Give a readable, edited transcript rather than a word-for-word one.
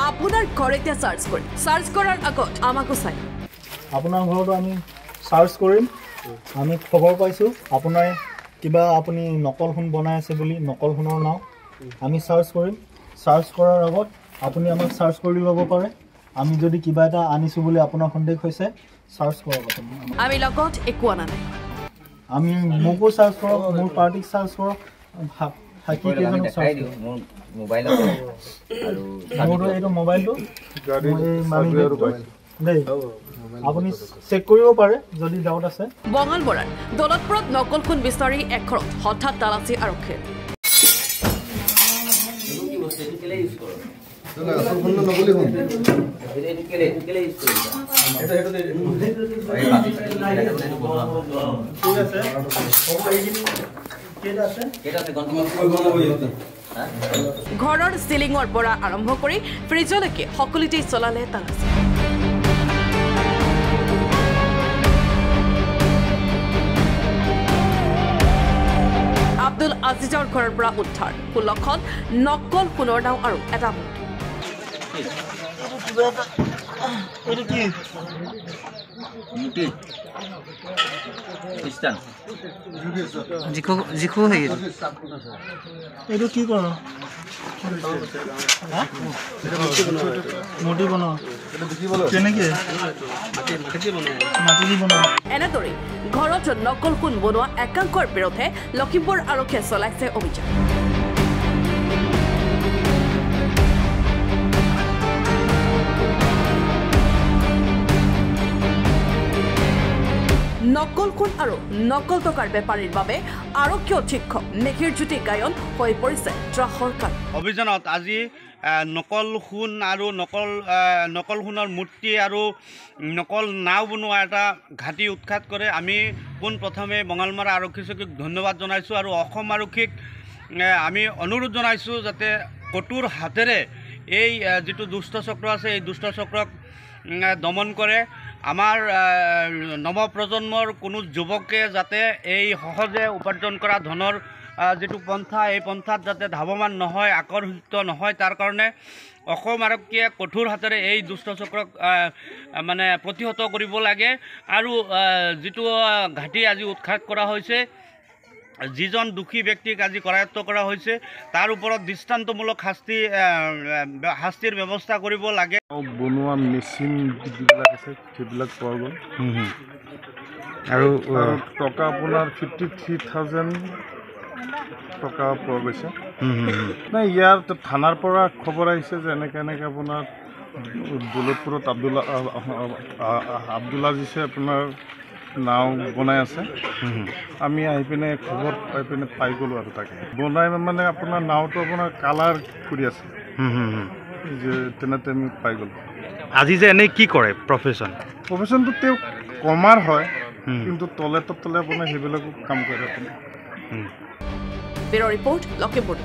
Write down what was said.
আপোনাৰ ঘৰতে সাৰ্চ কৰাৰ আগত আমাকো চাই আপোনাৰ ঘৰটো আমি সাৰ্চ কৰিম আমি খবৰ পাইছো আপোনাৰ কিবা আপুনি নকল ফোন বনাই আছে বুলি নকল ফোনৰ নাম আমি সাৰ্চ কৰিম সাৰ্চ কৰাৰ আগত আপুনি আমাক সাৰ্চ কৰি ল'ব পাৰে আমি যদি কিবা এটা আনিছো বুলি আপোনাৰ সন্দেহ হৈছে সাৰ্চ কৰক আমি লগত একো আনা নাই আমি মোকো সাৰ্চ কৰক মোৰ পাৰ্টিক সাৰ্চ কৰক হাকি কেজনক সাৰ্চ কৰক মোৰ মোবাইলত আৰু মোৰ এইটো মোবাইলটো মানে দেই আপুনি চেক কৰিব পাৰে যদি ডাউট আছে বঙালমৰাৰ দৌলতপুৰত নকল ফোন বিচাৰি এখৰত হঠাৎ তালাচী আৰক্ষীৰ ঘৰৰ চিলিঙৰ পৰা আৰম্ভ কৰি ফ্ৰিজলৈকে সকলোতেই চলালে তালাচী আব্দুল আজিজৰ ঘৰৰ পৰা উদ্ধাৰ 16খন নকল ফোনৰ নাও আৰু এটা এনেদৰে ঘৰত নকল ফোন বনোৱা একাংশৰ বিৰুদ্ধে লখিমপুৰ আৰক্ষীয়ে চলাইছে অভিযান নকল ফোন আৰু নকল টকাৰ বেপাৰীৰ বাবে আৰক্ষী অধীক্ষক নিখিৰজ্যোতি গায়ন হৈ পৰিছে ত্ৰাসৰ কাল অভিযানত আজি নকল সোণ আৰু নকল সোণৰ মূৰ্তি আৰু নকল নাও বনোৱা এটা ঘাটি উৎখাত কৰে আমি পোনপ্ৰথমে বঙালমৰা আৰক্ষী চকীক ধন্যবাদ জনাইছোঁ আৰু অসম আৰক্ষীক আমি অনুৰোধ জনাইছোঁ যাতে কঠোৰ হাতেৰে এই যিটো দুষ্ট চক্ৰ আছে এই দুষ্ট চক্ৰক দমন কৰে আমাৰ নৱপ্ৰজন্মৰ কোনো যুৱকে যাতে এই সহজে উপাৰ্জন কৰা ধনৰ যেটো পন্থা এই পন্থাত যাতে ধাৱমান নহয় আকৰ্ষিত নহয় তাৰ কাৰণে অসম আৰক্ষীয়ে কঠোৰ হাতেৰে এই দুষ্ট চক্ৰক মানে প্ৰতিহত কৰিব লাগে আৰু যেটো ঘাটি আজি উৎখাত কৰা হৈছে যিজন দুখী ব্যক্তিক আজি কৰায়ত্ব কৰা হৈছে তাৰ ওপৰত দৃষ্টান্তমূলক শাস্তিৰ ব্যৱস্থা কৰিব লাগে বনোৱা মেচিন যিবিলাক আছে সেইবিলাক পোৱা গ'ল আৰু টকা আপোনাৰ 53,000 টকা পোৱা গৈছে নাই ইয়াৰ থানাৰ পৰা খবৰ আহিছে যে এনেকৈ আপোনাৰ দৌলতপুৰত আব্দুল আজিজে আপোনাৰ নাও বনাই আছে আমি আহি পিনে খবৰ পাই পিনে পাই গ'লোঁ আৰু তাকে বনাই মানে আপোনাৰ নাওটো আপোনাৰ কালাৰ কৰি আছে যে তেনেতে আমি পাই গ'লোঁ আজি যে এনেই কি কৰে প্ৰফেশ্যনটো তেওঁ কমাৰ হয় কিন্তু তলে আপোনাৰ সেইবিলাকো কাম কৰে আপুনি ব্যুৰ ৰিপৰ্ট লখিমপুৰ